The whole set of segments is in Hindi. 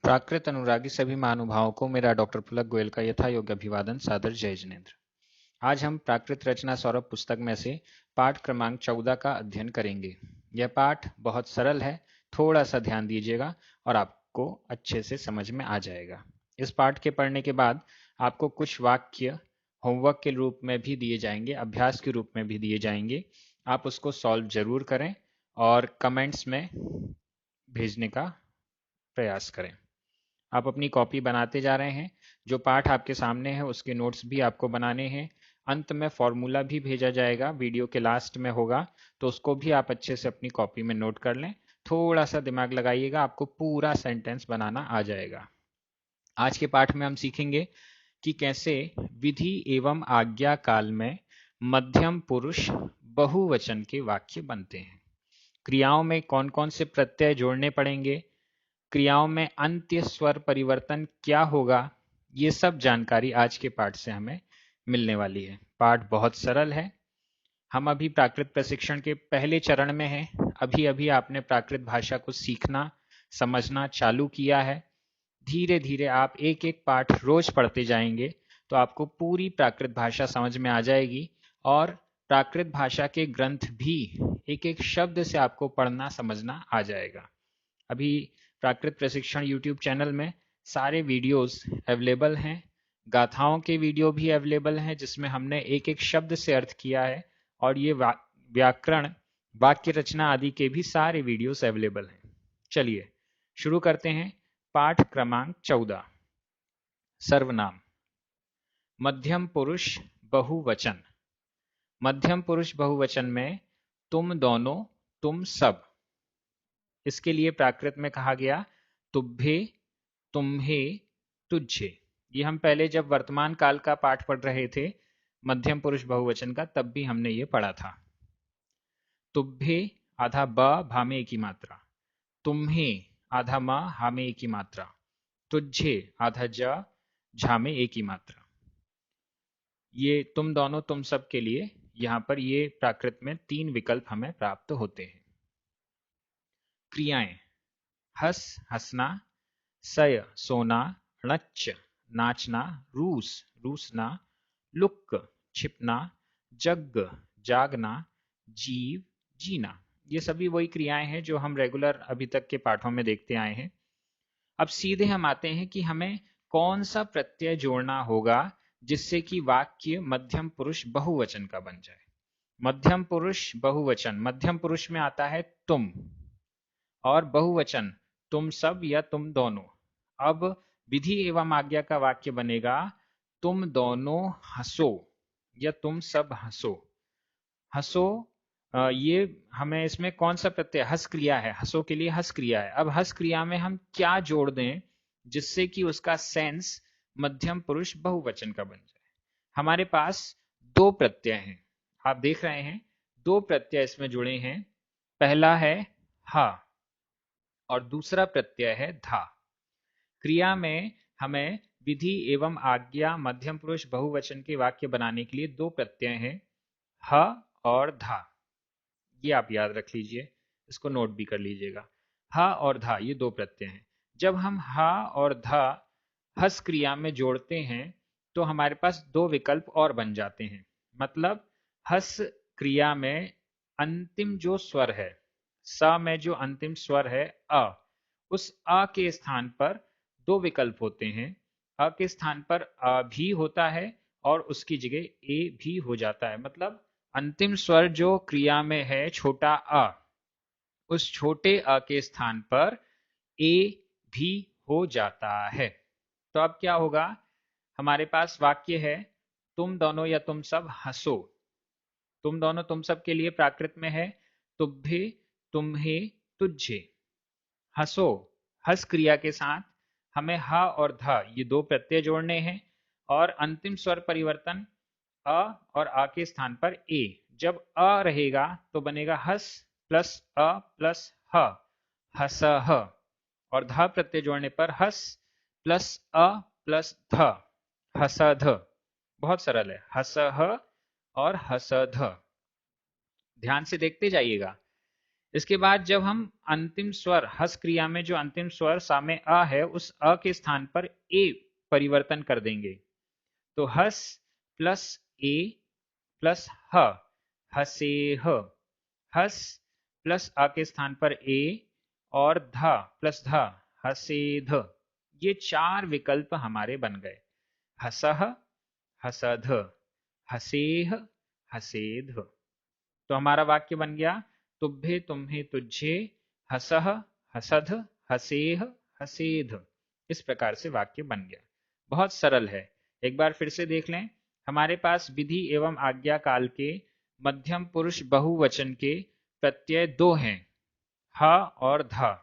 प्राकृत अनुरागी सभी महानुभावों को मेरा डॉक्टर पुलक गोयल का यथा योग्य अभिवादन सादर जय जिनेन्द्र। आज हम प्राकृत रचना सौरभ पुस्तक में से पाठ क्रमांक 14 का अध्ययन करेंगे। यह पाठ बहुत सरल है, थोड़ा सा ध्यान दीजिएगा और आपको अच्छे से समझ में आ जाएगा। इस पाठ के पढ़ने के बाद आपको कुछ वाक्य होमवर्क के रूप में भी दिए जाएंगे, अभ्यास के रूप में भी दिए जाएंगे। आप उसको सॉल्व जरूर करें और कमेंट्स में भेजने का प्रयास करें। आप अपनी कॉपी बनाते जा रहे हैं। जो पाठ आपके सामने है उसके नोट्स भी आपको बनाने हैं। अंत में फॉर्मूला भी भेजा जाएगा, वीडियो के लास्ट में होगा, तो उसको भी आप अच्छे से अपनी कॉपी में नोट कर लें। थोड़ा सा दिमाग लगाइएगा, आपको पूरा सेंटेंस बनाना आ जाएगा। आज के पाठ में हम सीखेंगे कि कैसे विधि एवं आज्ञा काल में मध्यम पुरुष बहुवचन के वाक्य बनते हैं। क्रियाओं में कौन कौन से प्रत्यय जोड़ने पड़ेंगे, क्रियाओं में अंत्य स्वर परिवर्तन क्या होगा, ये सब जानकारी आज के पाठ से हमें मिलने वाली है। पाठ बहुत सरल है। हम अभी प्राकृत प्रशिक्षण के पहले चरण में हैं। अभी अभी आपने प्राकृत भाषा को सीखना समझना चालू किया है। धीरे धीरे आप एक एक पाठ रोज पढ़ते जाएंगे तो आपको पूरी प्राकृत भाषा समझ में आ जाएगी और प्राकृत भाषा के ग्रंथ भी एक एक शब्द से आपको पढ़ना समझना आ जाएगा। अभी प्राकृत प्रशिक्षण YouTube चैनल में सारे वीडियोस अवेलेबल हैं। गाथाओं के वीडियो भी अवेलेबल हैं जिसमें हमने एक एक शब्द से अर्थ किया है, और ये व्याकरण, वाक्य रचना आदि के भी सारे वीडियोस अवेलेबल हैं। चलिए शुरू करते हैं। पाठ क्रमांक 14, सर्वनाम। मध्यम पुरुष बहुवचन। मध्यम पुरुष बहुवचन में तुम दोनों, तुम सब। इसके लिए प्राकृत में कहा गया तुभ्ये, तुम्हे, तुझे। ये हम पहले जब वर्तमान काल का पाठ पढ़ रहे थे मध्यम पुरुष बहुवचन का, तब भी हमने ये पढ़ा था। तुभ्ये आधा ब भा में एक ही मात्रा, तुम्हे आधा म हा में एक ही मात्रा, तुझे आधा ज झा में एक ही मात्रा। ये तुम दोनों, तुम सब के लिए यहाँ पर ये प्राकृत में 3 विकल्प हमें प्राप्त होते हैं। क्रियाएं: हस हंसना, सय सोना, णच नाचना, रूस रूसना, लुक छिपना, जग जागना, जीव जीना। ये सभी वही क्रियाएं हैं जो हम रेगुलर अभी तक के पाठों में देखते आए हैं। अब सीधे हम आते हैं कि हमें कौन सा प्रत्यय जोड़ना होगा जिससे कि वाक्य मध्यम पुरुष बहुवचन का बन जाए। मध्यम पुरुष बहुवचन, मध्यम पुरुष में आता है तुम, और बहुवचन तुम सब या तुम दोनों। अब विधि एवं आज्ञा का वाक्य बनेगा तुम दोनों हंसो या तुम सब हंसो। हंसो, ये हमें इसमें कौन सा प्रत्यय, हस क्रिया है, हंसो के लिए हस क्रिया है। अब हस क्रिया में हम क्या जोड़ दें जिससे कि उसका सेंस मध्यम पुरुष बहुवचन का बन जाए। हमारे पास 2 प्रत्यय हैं, आप देख रहे हैं 2 प्रत्यय इसमें जुड़े हैं। पहला है हा और दूसरा प्रत्यय है धा। क्रिया में हमें विधि एवं आज्ञा मध्यम पुरुष बहुवचन के वाक्य बनाने के लिए 2 प्रत्यय हैं, ह और धा। ये आप याद रख लीजिए, इसको नोट भी कर लीजिएगा। ह और धा ये 2 प्रत्यय हैं। जब हम ह और धा हस क्रिया में जोड़ते हैं तो हमारे पास 2 विकल्प और बन जाते हैं। मतलब हस क्रिया में अंतिम जो स्वर है, स में जो अंतिम स्वर है अ, उस अ के स्थान पर 2 विकल्प होते हैं। अ के स्थान पर अ भी होता है और उसकी जगह ए भी हो जाता है। मतलब अंतिम स्वर जो क्रिया में है छोटा अ, उस छोटे अ के स्थान पर ए भी हो जाता है। तो अब क्या होगा, हमारे पास वाक्य है तुम दोनों या तुम सब हंसो। तुम दोनों तुम सब के लिए प्राकृत में है तुभ्ये, तुम्हे, तुझे। हंसो, हस क्रिया के साथ हमें ह और ध ये 2 प्रत्यय जोड़ने हैं और अंतिम स्वर परिवर्तन अ और आ के स्थान पर ए। जब अ रहेगा तो बनेगा हस प्लस अ प्लस ह, हसह। और ध प्रत्यय जोड़ने पर हस प्लस अ प्लस ध, हसध। बहुत सरल है, हसह और हसध। ध्यान से देखते जाइएगा। इसके बाद जब हम अंतिम स्वर हस क्रिया में जो अंतिम स्वर सा में अ है, उस अ के स्थान पर ए परिवर्तन कर देंगे। तो हस प्लस ए प्लस ह, हसेह। हस प्लस अ के स्थान पर ए और ध प्लस ध, हसेध। ये चार विकल्प हमारे बन गए। हसह, हसध, हसेह, हसेध। तो हमारा वाक्य बन गया तुभ्ये तुम्हे तुझे, हसह, हसध, हसेह, हसेध। इस प्रकार से वाक्य बन गया। बहुत सरल है। एक बार फिर से देख लें। हमारे पास विधि एवं आज्ञा काल के मध्यम पुरुष बहुवचन के प्रत्यय दो हैं, ह और ध।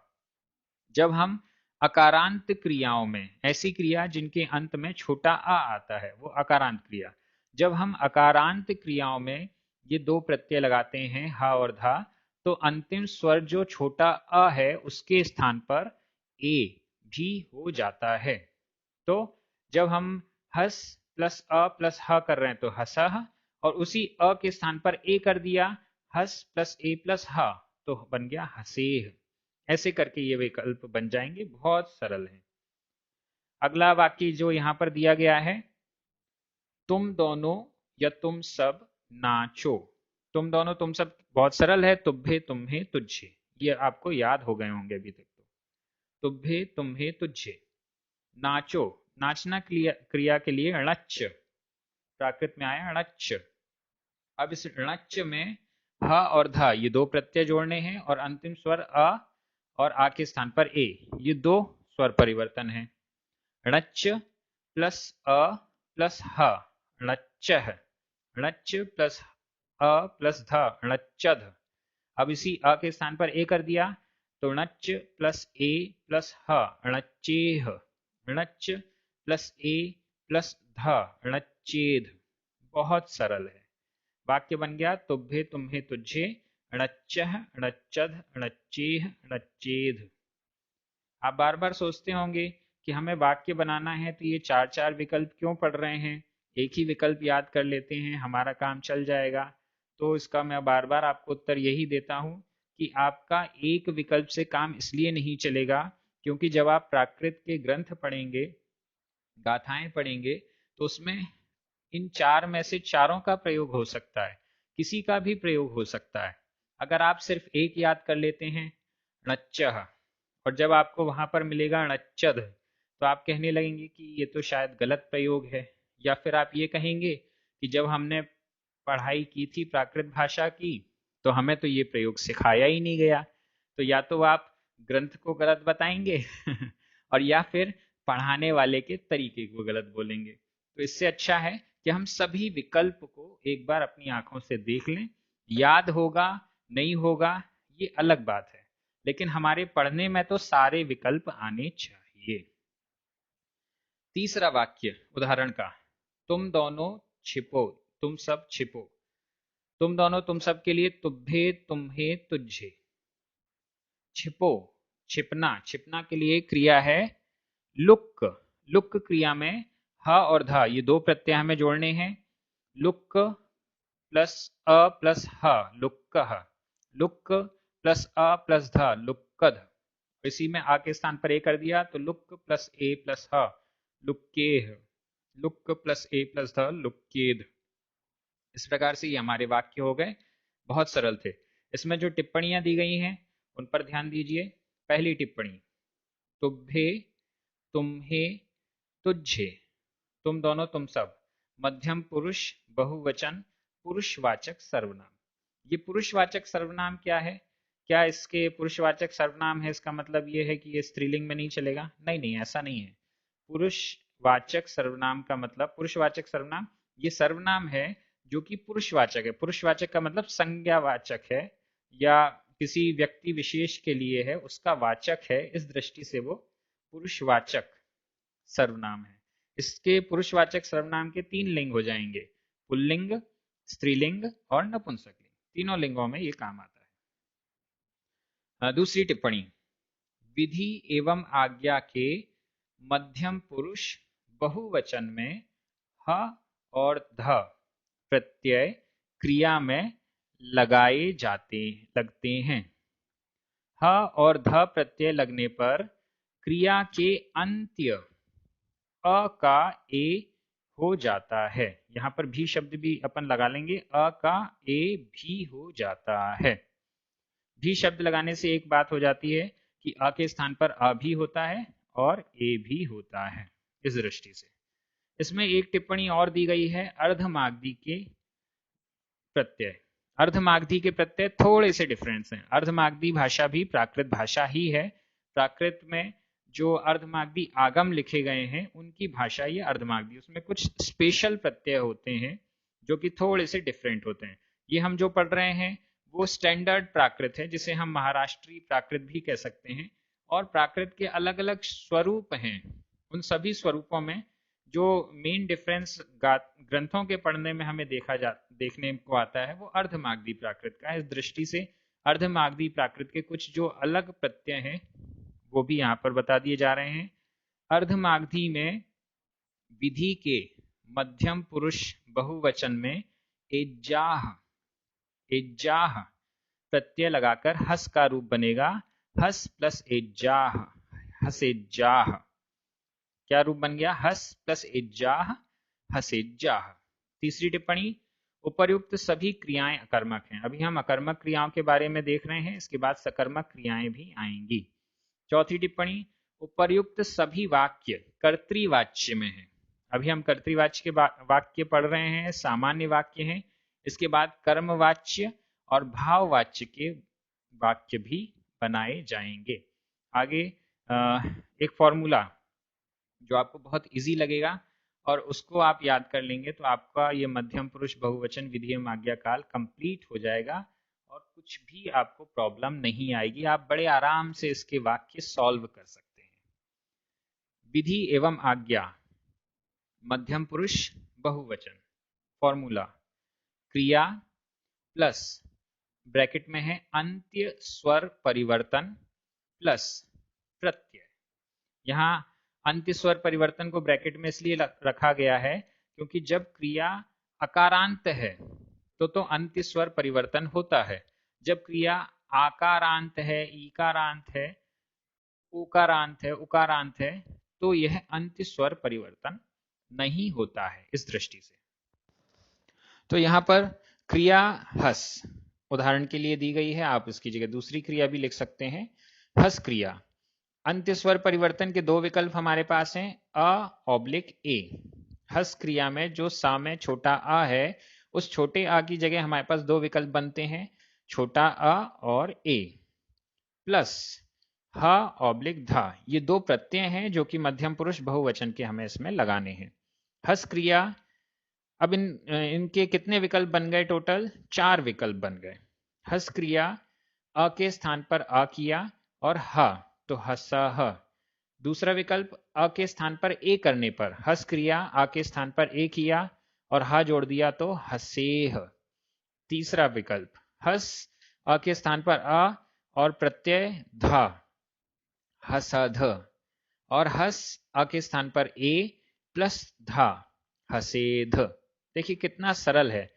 जब हम अकारांत क्रियाओं में, ऐसी क्रिया जिनके अंत में छोटा आ आता है, वो अकारांत क्रिया, जब हम अकारांत क्रियाओं में ये दो प्रत्यय लगाते हैं ह और धा, तो अंतिम स्वर जो छोटा अ है उसके स्थान पर ए भी हो जाता है। तो जब हम हस प्लस अ प्लस ह कर रहे हैं तो हसह, और उसी अ के स्थान पर ए कर दिया, हस प्लस ए प्लस ह, तो बन गया हसेह। ऐसे करके ये विकल्प बन जाएंगे। बहुत सरल है। अगला वाक्य जो यहां पर दिया गया है, तुम दोनों या तुम सब नाचो। तुम दोनों तुम सब बहुत सरल है। तुभ्ये तुम्हे तुझे, ये आपको याद हो गए होंगे अभी तक। तो तुभ्ये तुम्हे तुझे। नाचो, नाचना क्रिया के लिए णच प्राकृत में आया, णच। अब इस णच में ह और ध ये दो प्रत्यय जोड़ने हैं और अंतिम स्वर अ और आ के स्थान पर ए, ये दो स्वर परिवर्तन है। णच प्लस अ प्लस ह, णच्चः। णच प्लस अ प्लस ध, णच्चध। अब इसी अ के स्थान पर ए कर दिया, तो णच प्लस ए प्लस ह, णच्चेह। णच प्लस ए प्लस ध, णच्चेध। बहुत सरल है। वाक्य बन गया तुभ्ये तुम्हे तुझे, णच्चः, णच्चध, णच्चेह, णच्चेध। आप बार बार सोचते होंगे कि हमें वाक्य बनाना है तो ये चार चार विकल्प क्यों पढ़ रहे हैं, एक ही विकल्प याद कर लेते हैं, हमारा काम चल जाएगा। तो इसका मैं बार बार आपको उत्तर यही देता हूं कि आपका एक विकल्प से काम इसलिए नहीं चलेगा क्योंकि जब आप प्राकृत के ग्रंथ पढ़ेंगे, गाथाएं पढ़ेंगे, तो उसमें इन चार में से चारों का प्रयोग हो सकता है, किसी का भी प्रयोग हो सकता है। अगर आप सिर्फ एक याद कर लेते हैं, णच्चः, और जब आपको वहां पर मिलेगा णच्चध, तो आप कहने लगेंगे कि ये तो शायद गलत प्रयोग है। या फिर आप ये कहेंगे कि जब हमने पढ़ाई की थी प्राकृत भाषा की, तो हमें तो ये प्रयोग सिखाया ही नहीं गया। तो या तो आप ग्रंथ को गलत बताएंगे और या फिर पढ़ाने वाले के तरीके को गलत बोलेंगे। तो इससे अच्छा है कि हम सभी विकल्प को एक बार अपनी आंखों से देख लें। याद होगा नहीं होगा ये अलग बात है, लेकिन हमारे पढ़ने में तो सारे विकल्प आने चाहिए। तीसरा वाक्य उदाहरण का, तुम दोनों छिपो, तुम सब छिपो। तुम दोनों तुम सब के लिए तुभ्ये तुम्हे तुझे। छिपो, छिपना, छिपना के लिए क्रिया है लुक। लुक क्रिया में ह और ध ये दो प्रत्यय हमें जोड़ने हैं। लुक प्लस अ प्लस ह, लुक्कः। लुक प्लस अ प्लस ध, लुक्कध। इसी में आ के स्थान पर ए कर दिया, तो लुक प्लस ए प्लस ह, लुक्केह। लुक प्लस ए प्लस ध, लुक्केद। इस प्रकार से ये हमारे वाक्य हो गए। बहुत सरल थे। इसमें जो टिप्पणियां दी गई हैं उन पर ध्यान दीजिए। पहली टिप्पणी, तुभ्ये तुम्हे तुझे, तुम दोनों तुम सब, मध्यम पुरुष बहुवचन पुरुषवाचक सर्वनाम। ये पुरुषवाचक सर्वनाम क्या है? क्या इसके पुरुषवाचक सर्वनाम है इसका मतलब ये है कि ये स्त्रीलिंग में नहीं चलेगा? नहीं नहीं, ऐसा नहीं है। पुरुषवाचक सर्वनाम का मतलब, पुरुषवाचक सर्वनाम ये सर्वनाम है जो कि पुरुषवाचक है। पुरुषवाचक का मतलब संज्ञावाचक है या किसी व्यक्ति विशेष के लिए है, उसका वाचक है। इस दृष्टि से वो पुरुषवाचक सर्वनाम है। इसके पुरुषवाचक सर्वनाम के तीन लिंग हो जाएंगे, पुल्लिंग, स्त्रीलिंग और नपुंसकलिंग। तीनों लिंगों में ये काम आता है। दूसरी टिप्पणी, विधि एवं आज्ञा के मध्यम पुरुष बहुवचन में ह और ध प्रत्यय क्रिया में लगते हैं। ह और ध प्रत्यय लगने पर क्रिया के अंत्य अ का ए हो जाता है। यहाँ पर भी शब्द भी अपन लगा लेंगे, अ का ए भी हो जाता है। भी शब्द लगाने से एक बात हो जाती है कि अ के स्थान पर अ भी होता है और ए भी होता है। इस दृष्टि से इसमें एक टिप्पणी और दी गई है, अर्धमागधी के प्रत्यय। अर्धमागधी के प्रत्यय थोड़े से डिफरेंस हैं। अर्धमागधी भाषा भी प्राकृत भाषा ही है। प्राकृत में जो अर्धमागधी आगम लिखे गए हैं उनकी भाषा ये अर्धमागधी, उसमें कुछ स्पेशल प्रत्यय होते हैं जो कि थोड़े से डिफरेंट होते हैं। ये हम जो पढ़ रहे हैं वो स्टैंडर्ड प्राकृत है, जिसे हम महाराष्ट्रीय प्राकृत भी कह सकते हैं। और प्राकृत के अलग अलग स्वरूप हैं। उन सभी स्वरूपों में जो मेन डिफरेंस ग्रंथों के पढ़ने में हमें देखने को आता है वो अर्धमागधी प्राकृत का है। इस दृष्टि से अर्धमागधी प्राकृत के कुछ जो अलग प्रत्यय हैं वो भी यहाँ पर बता दिए जा रहे हैं। अर्धमागधी में विधि के मध्यम पुरुष बहुवचन में एज्जाह एज्जाह प्रत्यय लगाकर हस का रूप बनेगा। हस प्लस एज्जाह, हसेज्जाह। क्या रूप बन गया? हस प्लस एज्जाह, हसेज्जाह। तीसरी टिप्पणी, उपर्युक्त सभी क्रियाएं अकर्मक हैं। अभी हम अकर्मक क्रियाओं के बारे में देख रहे हैं, इसके बाद सकर्मक क्रियाएं भी आएंगी। चौथी टिप्पणी, उपर्युक्त सभी वाक्य कर्तृवाच्य में हैं। अभी हम कर्तृवाच्य के वाक्य पढ़ रहे हैं, सामान्य वाक्य हैं। इसके बाद कर्मवाच्य और भाववाच्य के वाक्य भी बनाए जाएंगे। आगे एक फॉर्मूला जो आपको बहुत इजी लगेगा और उसको आप याद कर लेंगे तो आपका ये मध्यम पुरुष बहुवचन विधेय आज्ञा काल कंप्लीट हो जाएगा और कुछ भी आपको प्रॉब्लम नहीं आएगी। आप बड़े आराम से इसके वाक्य सॉल्व कर सकते हैं। विधि एवं आज्ञा मध्यम पुरुष बहुवचन, फॉर्मूला क्रिया प्लस ब्रैकेट में है अंत्य स्वर परिवर्तन प्लस प्रत्यय। यहाँ अंत्य स्वर परिवर्तन को ब्रैकेट में इसलिए रखा गया है क्योंकि जब क्रिया अकारांत है तो अंत्य स्वर परिवर्तन होता है। जब क्रिया आकारांत है, ईकारांत है, उकारांत है, उकारांत है तो यह अंत्य स्वर परिवर्तन नहीं होता है। इस दृष्टि से तो यहाँ पर क्रिया हस उदाहरण के लिए दी गई है, आप इसकी जगह दूसरी क्रिया भी लिख सकते हैं। हस क्रिया, अंत्य स्वर परिवर्तन के दो विकल्प हमारे पास हैं, अ ऑब्लिक ए। हस क्रिया में जो सा में छोटा आ है उस छोटे आ की जगह हमारे पास दो विकल्प बनते हैं, छोटा अ और ए, प्लस ह ऑब्लिक धा। ये दो प्रत्यय हैं जो कि मध्यम पुरुष बहुवचन के हमें इसमें लगाने हैं। हस क्रिया, अब इनके कितने विकल्प बन गए? टोटल 4 विकल्प बन गए। हस क्रिया अ के स्थान पर अ किया और ह तो हसह। दूसरा विकल्प अ के स्थान पर ए करने पर हस क्रिया अ के स्थान पर ए किया और ह जोड़ दिया तो हसेह। तीसरा विकल्प हस अ के स्थान पर अ और प्रत्यय ध हसध और हस अ के स्थान पर ए प्लस धा हसेध। देखिए कितना सरल है,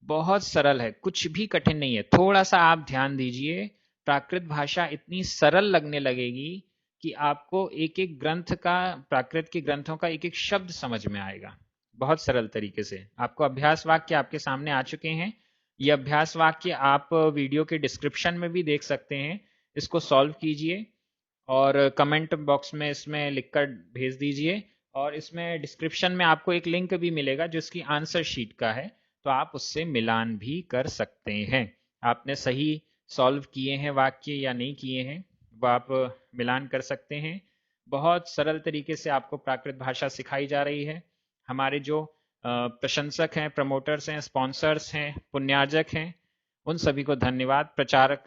बहुत सरल है, कुछ भी कठिन नहीं है। थोड़ा सा आप ध्यान दीजिए, प्राकृत भाषा इतनी सरल लगने लगेगी कि आपको एक एक ग्रंथ का, प्राकृत के ग्रंथों का एक एक शब्द समझ में आएगा बहुत सरल तरीके से। आपको अभ्यास वाक्य आपके सामने आ चुके हैं। ये अभ्यास वाक्य आप वीडियो के डिस्क्रिप्शन में भी देख सकते हैं। इसको सॉल्व कीजिए और कमेंट बॉक्स में इसमें लिखकर भेज दीजिए और इसमें डिस्क्रिप्शन में आपको एक लिंक भी मिलेगा जो इसकी आंसर शीट का है, तो आप उससे मिलान भी कर सकते हैं। आपने सही सॉल्व किए हैं वाक्य या नहीं किए हैं वो आप मिलान कर सकते हैं। बहुत सरल तरीके से आपको प्राकृत भाषा सिखाई जा रही है। हमारे जो प्रशंसक हैं, प्रमोटर्स हैं, स्पॉन्सर्स हैं, पुण्यार्जक हैं, उन सभी को धन्यवाद। प्रचारक,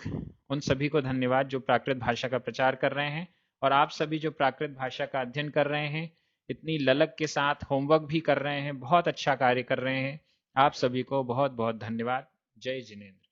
उन सभी को धन्यवाद जो प्राकृत भाषा का प्रचार कर रहे हैं। और आप सभी जो प्राकृत भाषा का अध्ययन कर रहे हैं, इतनी ललक के साथ होमवर्क भी कर रहे हैं, बहुत अच्छा कार्य कर रहे हैं, आप सभी को बहुत बहुत धन्यवाद। जय जिनेंद्र।